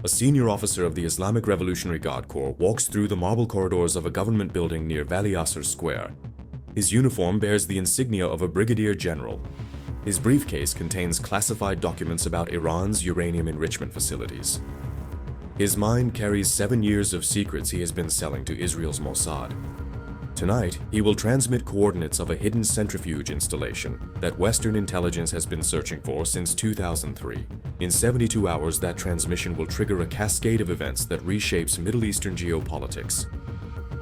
A senior officer of the Islamic Revolutionary Guard Corps walks through the marble corridors of a government building near Vali Asr Square. His uniform bears the insignia of a brigadier general. His briefcase contains classified documents about Iran's uranium enrichment facilities. His mind carries 7 years of secrets he has been selling to Israel's Mossad. Tonight, he will transmit coordinates of a hidden centrifuge installation that Western intelligence has been searching for since 2003. In 72 hours, that transmission will trigger a cascade of events that reshapes Middle Eastern geopolitics.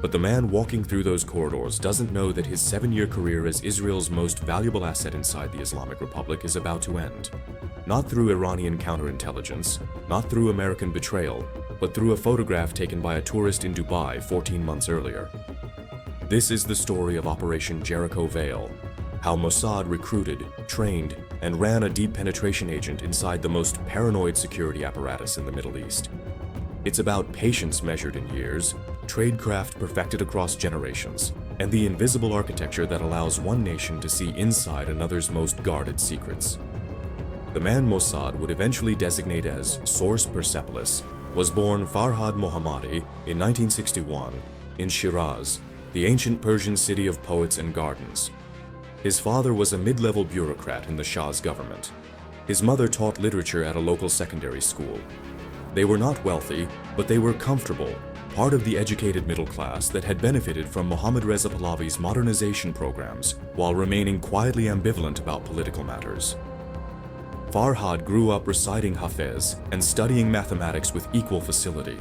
But the man walking through those corridors doesn't know that his 7-year career as Israel's most valuable asset inside the Islamic Republic is about to end. Not through Iranian counterintelligence, not through American betrayal, but through a photograph taken by a tourist in Dubai 14 months earlier. This is the story of Operation Jericho Veil, how Mossad recruited, trained, and ran a deep penetration agent inside the most paranoid security apparatus in the Middle East. It's about patience measured in years, tradecraft perfected across generations, and the invisible architecture that allows one nation to see inside another's most guarded secrets. The man Mossad would eventually designate as Source Persepolis was born Farhad Mohammadi in 1961 in Shiraz, the ancient Persian city of poets and gardens. His father was a mid-level bureaucrat in the Shah's government. His mother taught literature at a local secondary school. They were not wealthy, but they were comfortable, part of the educated middle class that had benefited from Mohammad Reza Pahlavi's modernization programs while remaining quietly ambivalent about political matters. Farhad grew up reciting Hafez and studying mathematics with equal facility.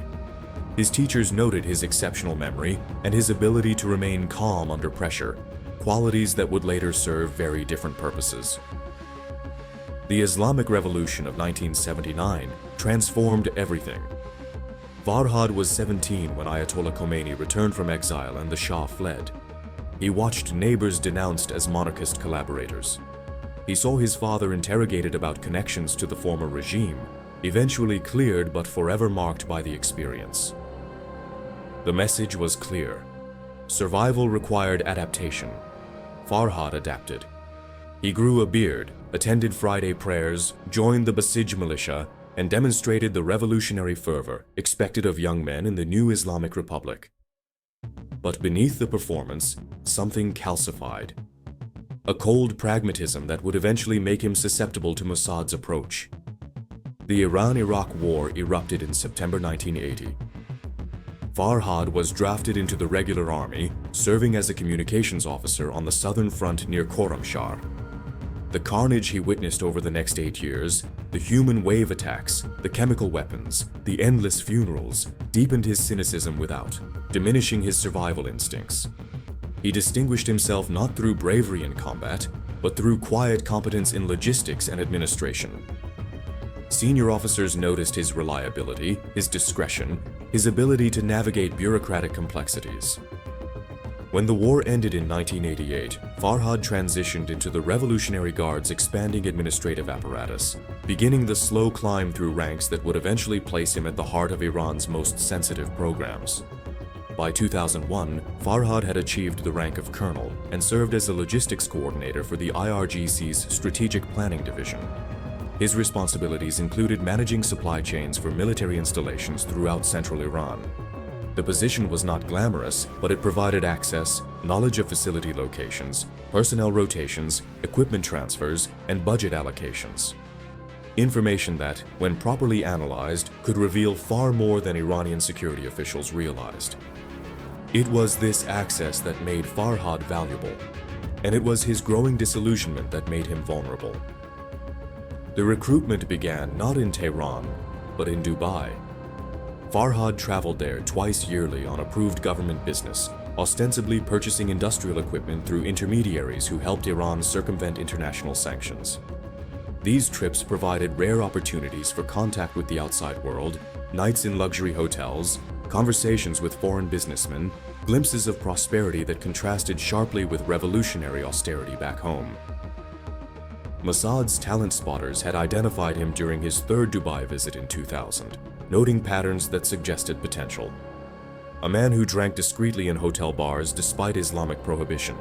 His teachers noted his exceptional memory and his ability to remain calm under pressure, qualities that would later serve very different purposes. The Islamic Revolution of 1979 transformed everything. Farhad was 17 when Ayatollah Khomeini returned from exile and the Shah fled. He watched neighbors denounced as monarchist collaborators. He saw his father interrogated about connections to the former regime, eventually cleared but forever marked by the experience. The message was clear. Survival required adaptation. Farhad adapted. He grew a beard, attended Friday prayers, joined the Basij militia, and demonstrated the revolutionary fervor expected of young men in the new Islamic Republic. But beneath the performance, something calcified. A cold pragmatism that would eventually make him susceptible to Mossad's approach. The Iran-Iraq War erupted in September 1980. Farhad was drafted into the regular army, serving as a communications officer on the southern front near Khorramshahr. The carnage he witnessed over the next 8 years, the human wave attacks, the chemical weapons, the endless funerals, deepened his cynicism without, diminishing his survival instincts. He distinguished himself not through bravery in combat, but through quiet competence in logistics and administration. Senior officers noticed his reliability, his discretion, his ability to navigate bureaucratic complexities. When the war ended in 1988, Farhad transitioned into the Revolutionary Guard's expanding administrative apparatus, beginning the slow climb through ranks that would eventually place him at the heart of Iran's most sensitive programs. By 2001, Farhad had achieved the rank of colonel and served as a logistics coordinator for the IRGC's Strategic Planning Division. His responsibilities included managing supply chains for military installations throughout central Iran. The position was not glamorous, but it provided access, knowledge of facility locations, personnel rotations, equipment transfers, and budget allocations. Information that, when properly analyzed, could reveal far more than Iranian security officials realized. It was this access that made Farhad valuable, and it was his growing disillusionment that made him vulnerable. The recruitment began not in Tehran, but in Dubai. Farhad traveled there twice yearly on approved government business, ostensibly purchasing industrial equipment through intermediaries who helped Iran circumvent international sanctions. These trips provided rare opportunities for contact with the outside world, nights in luxury hotels, conversations with foreign businessmen, glimpses of prosperity that contrasted sharply with revolutionary austerity back home. Mossad's talent spotters had identified him during his third Dubai visit in 2000, noting patterns that suggested potential. A man who drank discreetly in hotel bars despite Islamic prohibition.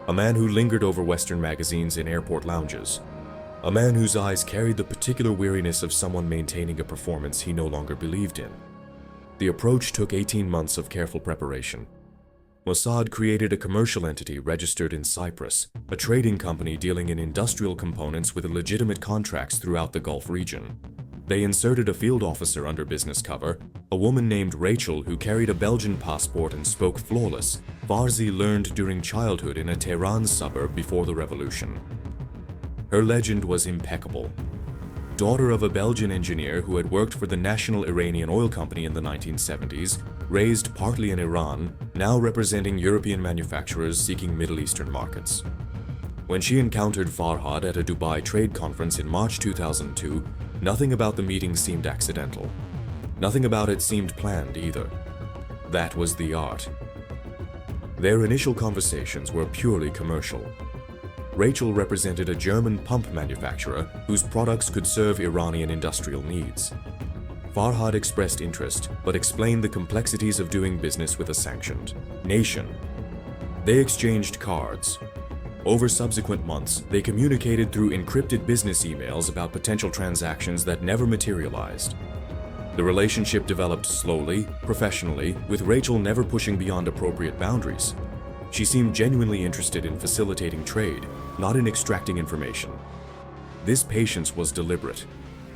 A man who lingered over Western magazines in airport lounges. A man whose eyes carried the particular weariness of someone maintaining a performance he no longer believed in. The approach took 18 months of careful preparation. Mossad created a commercial entity registered in Cyprus, a trading company dealing in industrial components with legitimate contracts throughout the Gulf region. They inserted a field officer under business cover, a woman named Rachel who carried a Belgian passport and spoke flawless Farsi learned during childhood in a Tehran suburb before the revolution. Her legend was impeccable. Daughter of a Belgian engineer who had worked for the national Iranian oil company in the 1970s, raised partly in Iran, now representing European manufacturers seeking Middle Eastern markets. When she encountered Farhad at a Dubai trade conference in March 2002, nothing about the meeting seemed accidental. Nothing about it seemed planned either. That was the art. Their initial conversations were purely commercial. Rachel represented a German pump manufacturer whose products could serve Iranian industrial needs. Farhad expressed interest, but explained the complexities of doing business with a sanctioned nation. They exchanged cards. Over subsequent months, they communicated through encrypted business emails about potential transactions that never materialized. The relationship developed slowly, professionally, with Rachel never pushing beyond appropriate boundaries. She seemed genuinely interested in facilitating trade, not in extracting information. This patience was deliberate.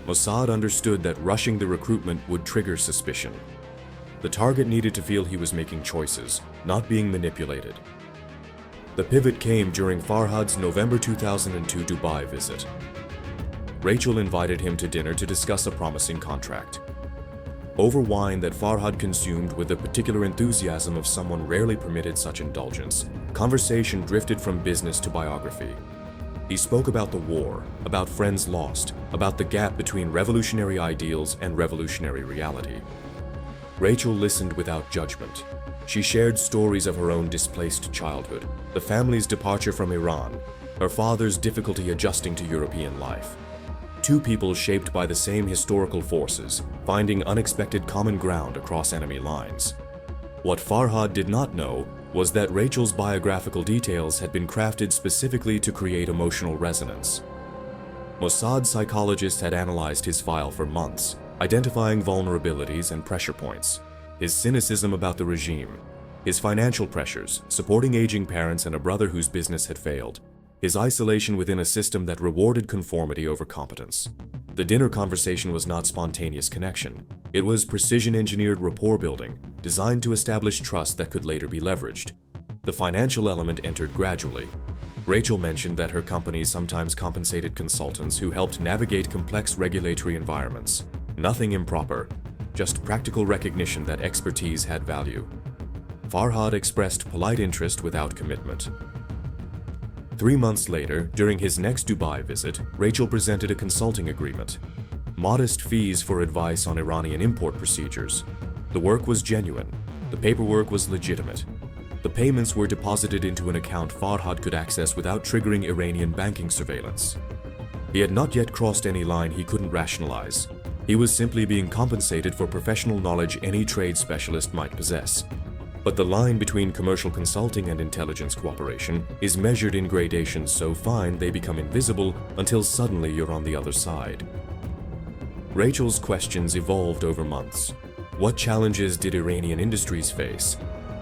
Mossad understood that rushing the recruitment would trigger suspicion. The target needed to feel he was making choices, not being manipulated. The pivot came during Farhad's November 2002 Dubai visit. Rachel invited him to dinner to discuss a promising contract. Over wine that Farhad consumed with the particular enthusiasm of someone rarely permitted such indulgence, conversation drifted from business to biography. He spoke about the war, about friends lost, about the gap between revolutionary ideals and revolutionary reality. Rachel listened without judgment. She shared stories of her own displaced childhood, the family's departure from Iran, her father's difficulty adjusting to European life. Two people shaped by the same historical forces, finding unexpected common ground across enemy lines. What Farhad did not know was that Rachel's biographical details had been crafted specifically to create emotional resonance. Mossad psychologists had analyzed his file for months, identifying vulnerabilities and pressure points. His cynicism about the regime, his financial pressures, supporting aging parents and a brother whose business had failed, his isolation within a system that rewarded conformity over competence. The dinner conversation was not spontaneous connection. It was precision-engineered rapport building, designed to establish trust that could later be leveraged. The financial element entered gradually. Rachel mentioned that her company sometimes compensated consultants who helped navigate complex regulatory environments. Nothing improper, just practical recognition that expertise had value. Farhad expressed polite interest without commitment. 3 months later, during his next Dubai visit, Rachel presented a consulting agreement. Modest fees for advice on Iranian import procedures. The work was genuine. The paperwork was legitimate. The payments were deposited into an account Farhad could access without triggering Iranian banking surveillance. He had not yet crossed any line he couldn't rationalize. He was simply being compensated for professional knowledge any trade specialist might possess. But the line between commercial consulting and intelligence cooperation is measured in gradations so fine they become invisible until suddenly you're on the other side. Rachel's questions evolved over months. What challenges did Iranian industries face?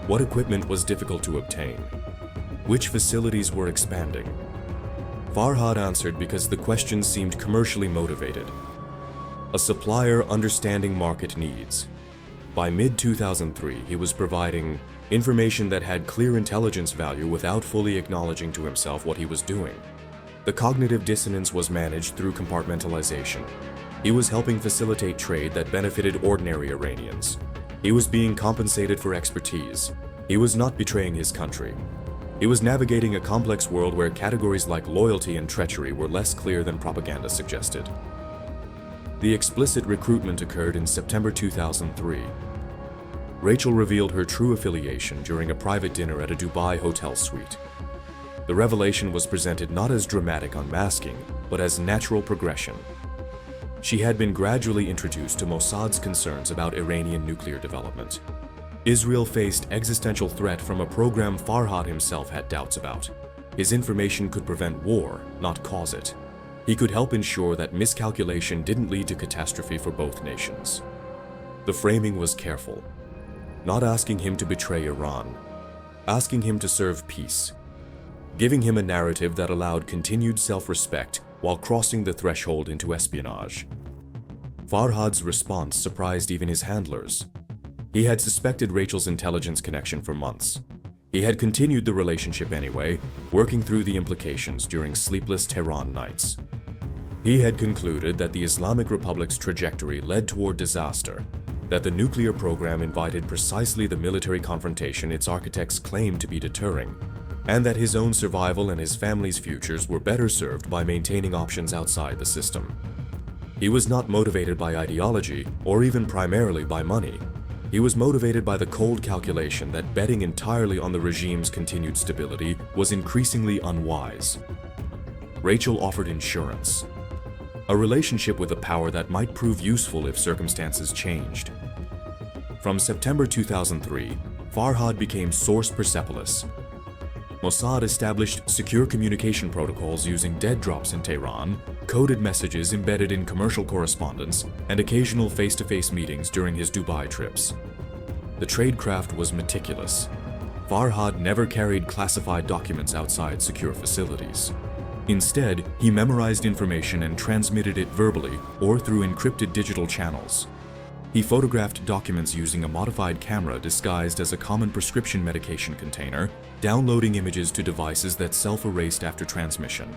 What equipment was difficult to obtain? Which facilities were expanding? Farhad answered because the questions seemed commercially motivated. A supplier understanding market needs. By mid-2003, he was providing information that had clear intelligence value without fully acknowledging to himself what he was doing. The cognitive dissonance was managed through compartmentalization. He was helping facilitate trade that benefited ordinary Iranians. He was being compensated for expertise. He was not betraying his country. He was navigating a complex world where categories like loyalty and treachery were less clear than propaganda suggested. The explicit recruitment occurred in September 2003. Rachel revealed her true affiliation during a private dinner at a Dubai hotel suite. The revelation was presented not as dramatic unmasking, but as natural progression. She had been gradually introduced to Mossad's concerns about Iranian nuclear development. Israel faced existential threat from a program Farhad himself had doubts about. His information could prevent war, not cause it. He could help ensure that miscalculation didn't lead to catastrophe for both nations. The framing was careful, not asking him to betray Iran, asking him to serve peace, giving him a narrative that allowed continued self-respect while crossing the threshold into espionage. Farhad's response surprised even his handlers. He had suspected Rachel's intelligence connection for months. He had continued the relationship anyway, working through the implications during sleepless Tehran nights. He had concluded that the Islamic Republic's trajectory led toward disaster, that the nuclear program invited precisely the military confrontation its architects claimed to be deterring, and that his own survival and his family's futures were better served by maintaining options outside the system. He was not motivated by ideology or even primarily by money. He was motivated by the cold calculation that betting entirely on the regime's continued stability was increasingly unwise. Rachel offered insurance, a relationship with a power that might prove useful if circumstances changed. From September 2003, Farhad became Source Persepolis. Mossad established secure communication protocols using dead drops in Tehran, coded messages embedded in commercial correspondence, and occasional face-to-face meetings during his Dubai trips. The tradecraft was meticulous. Farhad never carried classified documents outside secure facilities. Instead, he memorized information and transmitted it verbally or through encrypted digital channels. He photographed documents using a modified camera disguised as a common prescription medication container, downloading images to devices that self-erased after transmission.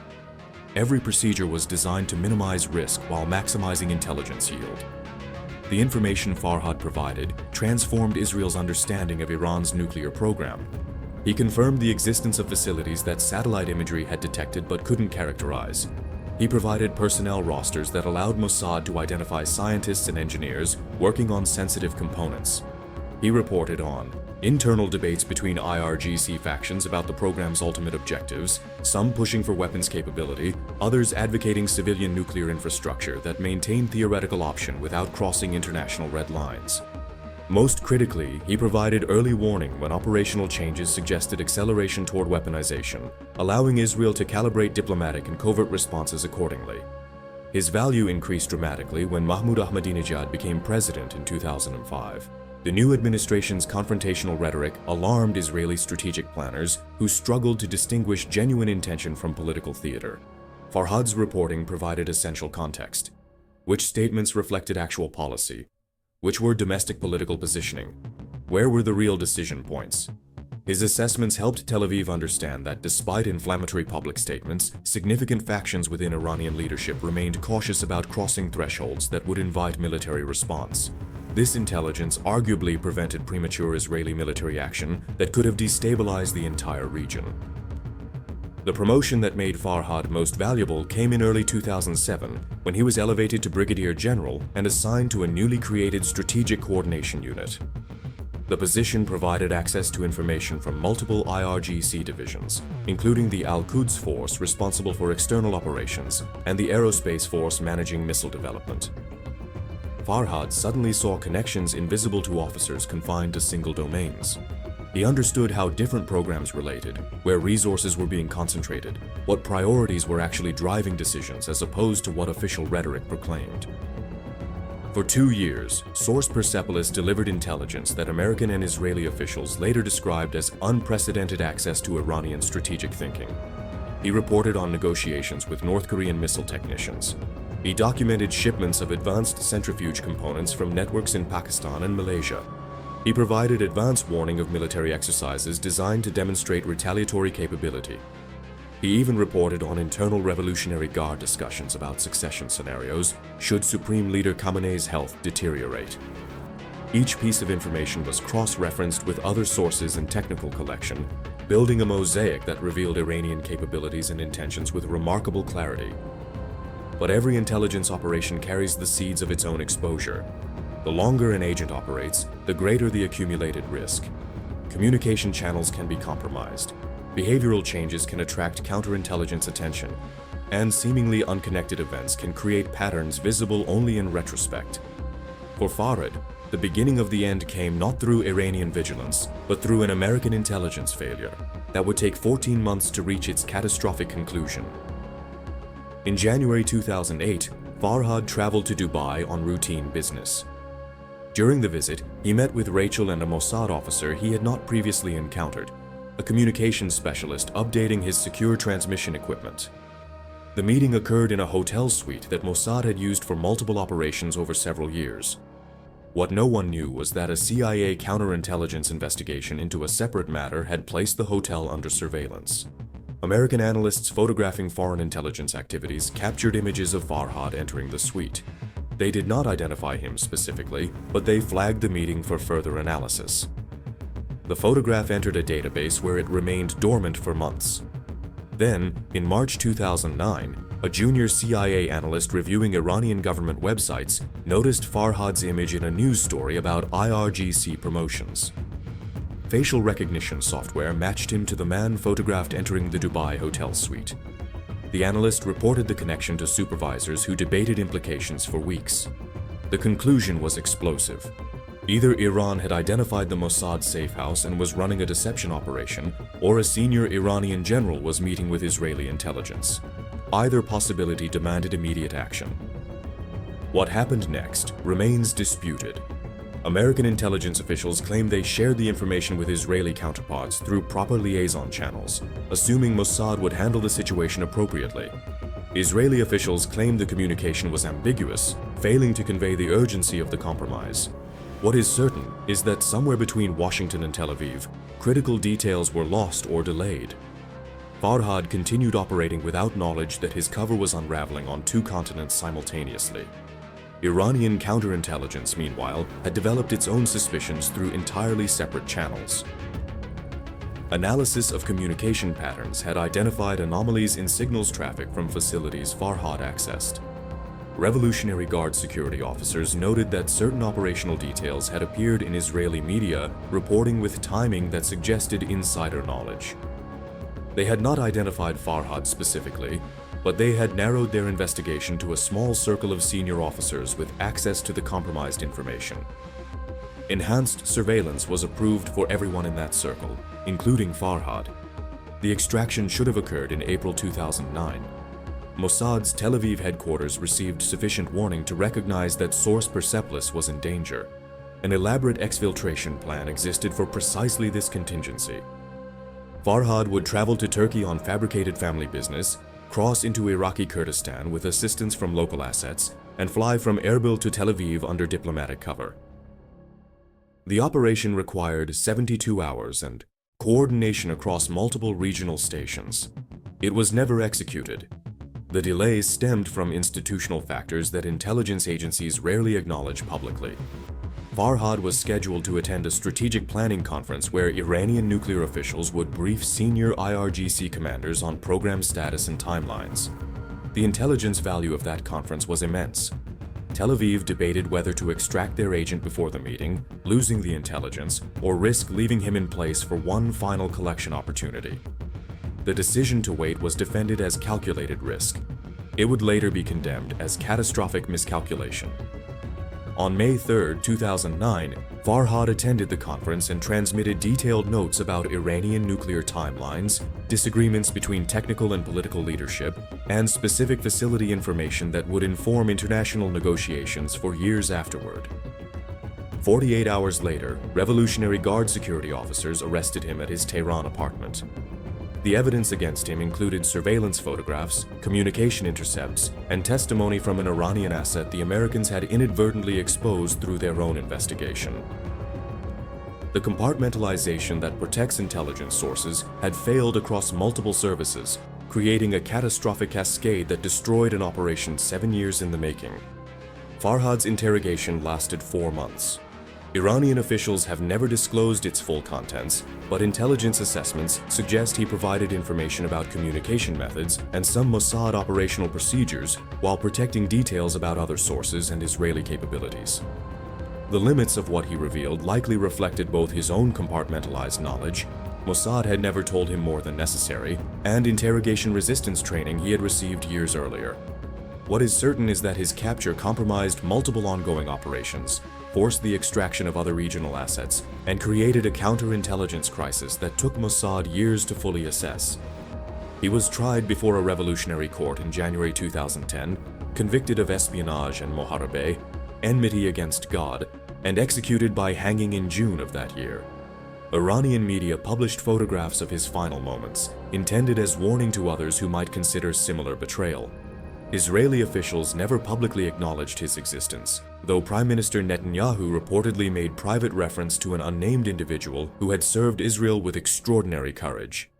Every procedure was designed to minimize risk while maximizing intelligence yield. The information Farhad provided transformed Israel's understanding of Iran's nuclear program. He confirmed the existence of facilities that satellite imagery had detected but couldn't characterize. He provided personnel rosters that allowed Mossad to identify scientists and engineers working on sensitive components. He reported on internal debates between IRGC factions about the program's ultimate objectives, some pushing for weapons capability, others advocating civilian nuclear infrastructure that maintained theoretical option without crossing international red lines. Most critically, he provided early warning when operational changes suggested acceleration toward weaponization, allowing Israel to calibrate diplomatic and covert responses accordingly. His value increased dramatically when Mahmoud Ahmadinejad became president in 2005. The new administration's confrontational rhetoric alarmed Israeli strategic planners who struggled to distinguish genuine intention from political theater. Farhad's reporting provided essential context. Which statements reflected actual policy? Which were domestic political positioning? Where were the real decision points? His assessments helped Tel Aviv understand that despite inflammatory public statements, significant factions within Iranian leadership remained cautious about crossing thresholds that would invite military response. This intelligence arguably prevented premature Israeli military action that could have destabilized the entire region. The promotion that made Farhad most valuable came in early 2007 when he was elevated to Brigadier General and assigned to a newly created Strategic Coordination Unit. The position provided access to information from multiple IRGC divisions, including the Al-Quds Force responsible for external operations and the Aerospace Force managing missile development. Farhad suddenly saw connections invisible to officers confined to single domains. He understood how different programs related, where resources were being concentrated, what priorities were actually driving decisions as opposed to what official rhetoric proclaimed. For 2 years, Source Persepolis delivered intelligence that American and Israeli officials later described as unprecedented access to Iranian strategic thinking. He reported on negotiations with North Korean missile technicians. He documented shipments of advanced centrifuge components from networks in Pakistan and Malaysia. He provided advance warning of military exercises designed to demonstrate retaliatory capability. He even reported on internal Revolutionary Guard discussions about succession scenarios should Supreme Leader Khamenei's health deteriorate. Each piece of information was cross-referenced with other sources and technical collection, building a mosaic that revealed Iranian capabilities and intentions with remarkable clarity. But every intelligence operation carries the seeds of its own exposure. The longer an agent operates, the greater the accumulated risk. Communication channels can be compromised. Behavioral changes can attract counterintelligence attention. And seemingly unconnected events can create patterns visible only in retrospect. For Farhad, the beginning of the end came not through Iranian vigilance, but through an American intelligence failure that would take 14 months to reach its catastrophic conclusion. In January 2008, Farhad traveled to Dubai on routine business. During the visit, he met with Rachel and a Mossad officer he had not previously encountered, a communications specialist updating his secure transmission equipment. The meeting occurred in a hotel suite that Mossad had used for multiple operations over several years. What no one knew was that a CIA counterintelligence investigation into a separate matter had placed the hotel under surveillance. American analysts photographing foreign intelligence activities captured images of Farhad entering the suite. They did not identify him specifically, but they flagged the meeting for further analysis. The photograph entered a database where it remained dormant for months. Then, in March 2009, a junior CIA analyst reviewing Iranian government websites noticed Farhad's image in a news story about IRGC promotions. Facial recognition software matched him to the man photographed entering the Dubai hotel suite. The analyst reported the connection to supervisors who debated implications for weeks. The conclusion was explosive. Either Iran had identified the Mossad safe house and was running a deception operation, or a senior Iranian general was meeting with Israeli intelligence. Either possibility demanded immediate action. What happened next remains disputed. American intelligence officials claim they shared the information with Israeli counterparts through proper liaison channels, assuming Mossad would handle the situation appropriately. Israeli officials claim the communication was ambiguous, failing to convey the urgency of the compromise. What is certain is that somewhere between Washington and Tel Aviv, critical details were lost or delayed. Farhad continued operating without knowledge that his cover was unraveling on two continents simultaneously. Iranian counterintelligence, meanwhile, had developed its own suspicions through entirely separate channels. Analysis of communication patterns had identified anomalies in signals traffic from facilities Farhad accessed. Revolutionary Guard security officers noted that certain operational details had appeared in Israeli media reporting with timing that suggested insider knowledge. They had not identified Farhad specifically, but they had narrowed their investigation to a small circle of senior officers with access to the compromised information. Enhanced surveillance was approved for everyone in that circle, including Farhad. The extraction should have occurred in April 2009. Mossad's Tel Aviv headquarters received sufficient warning to recognize that Source Persepolis was in danger. An elaborate exfiltration plan existed for precisely this contingency. Farhad would travel to Turkey on fabricated family business, cross into Iraqi Kurdistan with assistance from local assets, and fly from Erbil to Tel Aviv under diplomatic cover. The operation required 72 hours and coordination across multiple regional stations. It was never executed. The delays stemmed from institutional factors that intelligence agencies rarely acknowledge publicly. Farhad was scheduled to attend a strategic planning conference where Iranian nuclear officials would brief senior IRGC commanders on program status and timelines. The intelligence value of that conference was immense. Tel Aviv debated whether to extract their agent before the meeting, losing the intelligence, or risk leaving him in place for one final collection opportunity. The decision to wait was defended as calculated risk. It would later be condemned as catastrophic miscalculation. On May 3, 2009, Farhad attended the conference and transmitted detailed notes about Iranian nuclear timelines, disagreements between technical and political leadership, and specific facility information that would inform international negotiations for years afterward. 48 hours later, Revolutionary Guard security officers arrested him at his Tehran apartment. The evidence against him included surveillance photographs, communication intercepts, and testimony from an Iranian asset the Americans had inadvertently exposed through their own investigation. The compartmentalization that protects intelligence sources had failed across multiple services, creating a catastrophic cascade that destroyed an operation 7 years in the making. Farhad's interrogation lasted 4 months. Iranian officials have never disclosed its full contents, but intelligence assessments suggest he provided information about communication methods and some Mossad operational procedures while protecting details about other sources and Israeli capabilities. The limits of what he revealed likely reflected both his own compartmentalized knowledge, Mossad had never told him more than necessary, and interrogation resistance training he had received years earlier. What is certain is that his capture compromised multiple ongoing operations, forced the extraction of other regional assets, and created a counterintelligence crisis that took Mossad years to fully assess. He was tried before a revolutionary court in January 2010, convicted of espionage and moharabeh, enmity against God, and executed by hanging in June of that year. Iranian media published photographs of his final moments, intended as warning to others who might consider similar betrayal. Israeli officials never publicly acknowledged his existence, though Prime Minister Netanyahu reportedly made private reference to an unnamed individual who had served Israel with extraordinary courage.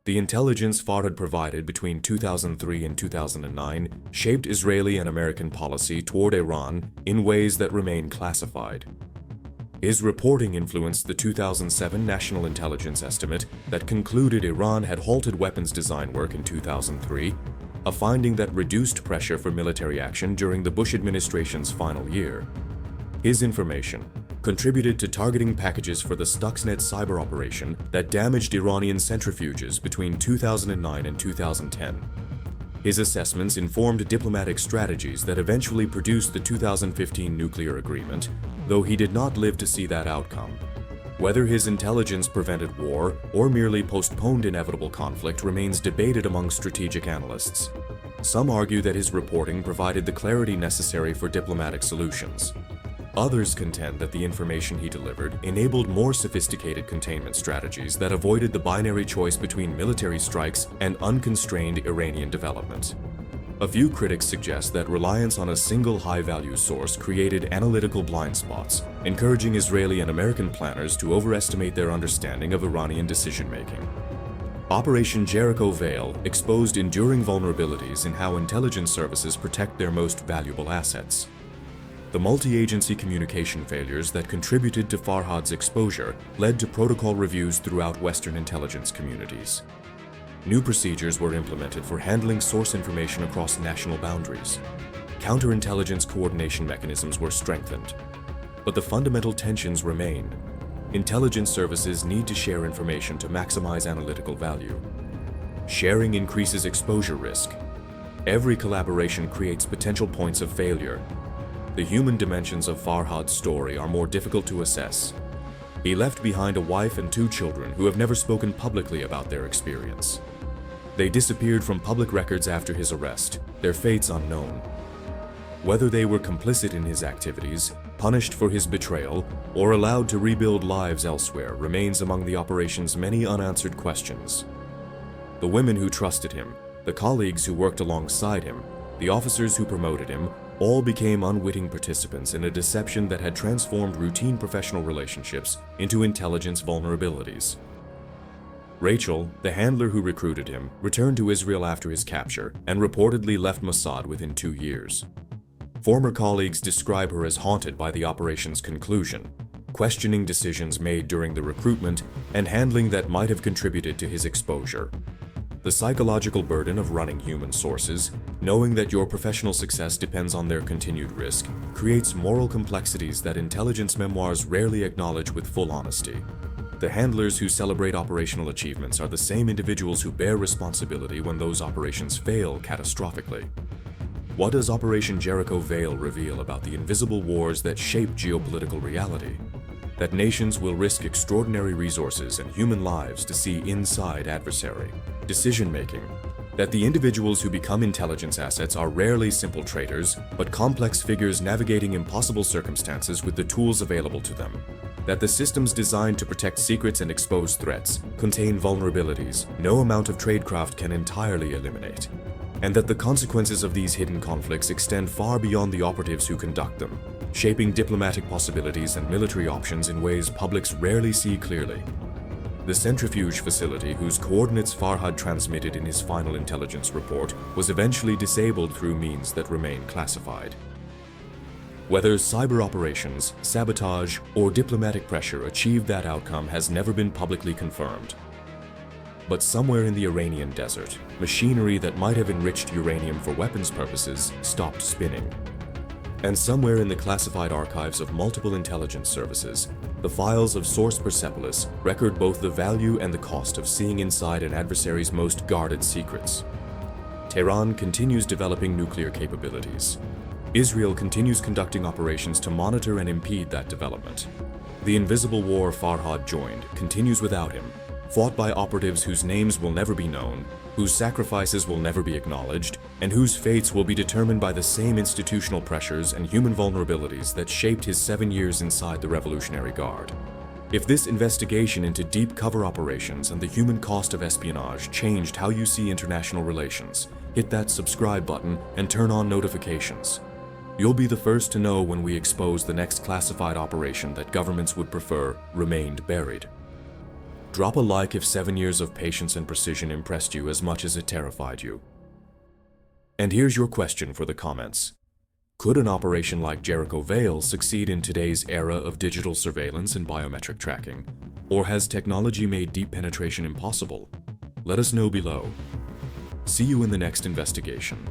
The intelligence Farhad provided between 2003 and 2009 shaped Israeli and American policy toward Iran in ways that remain classified. His reporting influenced the 2007 National Intelligence Estimate that concluded Iran had halted weapons design work in 2003, a finding that reduced pressure for military action during the Bush administration's final year. His information contributed to targeting packages for the Stuxnet cyber operation that damaged Iranian centrifuges between 2009 and 2010. His assessments informed diplomatic strategies that eventually produced the 2015 nuclear agreement, though he did not live to see that outcome. Whether his intelligence prevented war or merely postponed inevitable conflict remains debated among strategic analysts. Some argue that his reporting provided the clarity necessary for diplomatic solutions. Others contend that the information he delivered enabled more sophisticated containment strategies that avoided the binary choice between military strikes and unconstrained Iranian development. A few critics suggest that reliance on a single high-value source created analytical blind spots, encouraging Israeli and American planners to overestimate their understanding of Iranian decision-making. Operation Jericho Veil exposed enduring vulnerabilities in how intelligence services protect their most valuable assets. The multi-agency communication failures that contributed to Farhad's exposure led to protocol reviews throughout Western intelligence communities. New procedures were implemented for handling source information across national boundaries. Counterintelligence coordination mechanisms were strengthened. But the fundamental tensions remain. Intelligence services need to share information to maximize analytical value. Sharing increases exposure risk. Every collaboration creates potential points of failure. The human dimensions of Farhad's story are more difficult to assess. He left behind a wife and 2 children who have never spoken publicly about their experience. They disappeared from public records after his arrest, their fates unknown. Whether they were complicit in his activities, punished for his betrayal, or allowed to rebuild lives elsewhere remains among the operation's many unanswered questions. The women who trusted him, the colleagues who worked alongside him, the officers who promoted him, all became unwitting participants in a deception that had transformed routine professional relationships into intelligence vulnerabilities. Rachel, the handler who recruited him, returned to Israel after his capture and reportedly left Mossad within 2 years. Former colleagues describe her as haunted by the operation's conclusion, questioning decisions made during the recruitment and handling that might have contributed to his exposure. The psychological burden of running human sources, knowing that your professional success depends on their continued risk, creates moral complexities that intelligence memoirs rarely acknowledge with full honesty. The handlers who celebrate operational achievements are the same individuals who bear responsibility when those operations fail catastrophically. What does Operation Jericho Veil reveal about the invisible wars that shape geopolitical reality? That nations will risk extraordinary resources and human lives to see inside adversary. Decision-making. That the individuals who become intelligence assets are rarely simple traitors, but complex figures navigating impossible circumstances with the tools available to them. That the systems designed to protect secrets and expose threats contain vulnerabilities no amount of tradecraft can entirely eliminate. And that the consequences of these hidden conflicts extend far beyond the operatives who conduct them, shaping diplomatic possibilities and military options in ways publics rarely see clearly. The centrifuge facility, whose coordinates Farhad transmitted in his final intelligence report, was eventually disabled through means that remain classified. Whether cyber operations, sabotage, or diplomatic pressure achieved that outcome has never been publicly confirmed. But somewhere in the Iranian desert, machinery that might have enriched uranium for weapons purposes stopped spinning. And somewhere in the classified archives of multiple intelligence services, the files of Source Persepolis record both the value and the cost of seeing inside an adversary's most guarded secrets. Tehran continues developing nuclear capabilities. Israel continues conducting operations to monitor and impede that development. The invisible war Farhad joined continues without him, fought by operatives whose names will never be known, whose sacrifices will never be acknowledged, and whose fates will be determined by the same institutional pressures and human vulnerabilities that shaped his 7 years inside the Revolutionary Guard. If this investigation into deep cover operations and the human cost of espionage changed how you see international relations, hit that subscribe button and turn on notifications. You'll be the first to know when we expose the next classified operation that governments would prefer remained buried. Drop a like if 7 years of patience and precision impressed you as much as it terrified you. And here's your question for the comments. Could an operation like Jericho Veil succeed in today's era of digital surveillance and biometric tracking? Or has technology made deep penetration impossible? Let us know below. See you in the next investigation.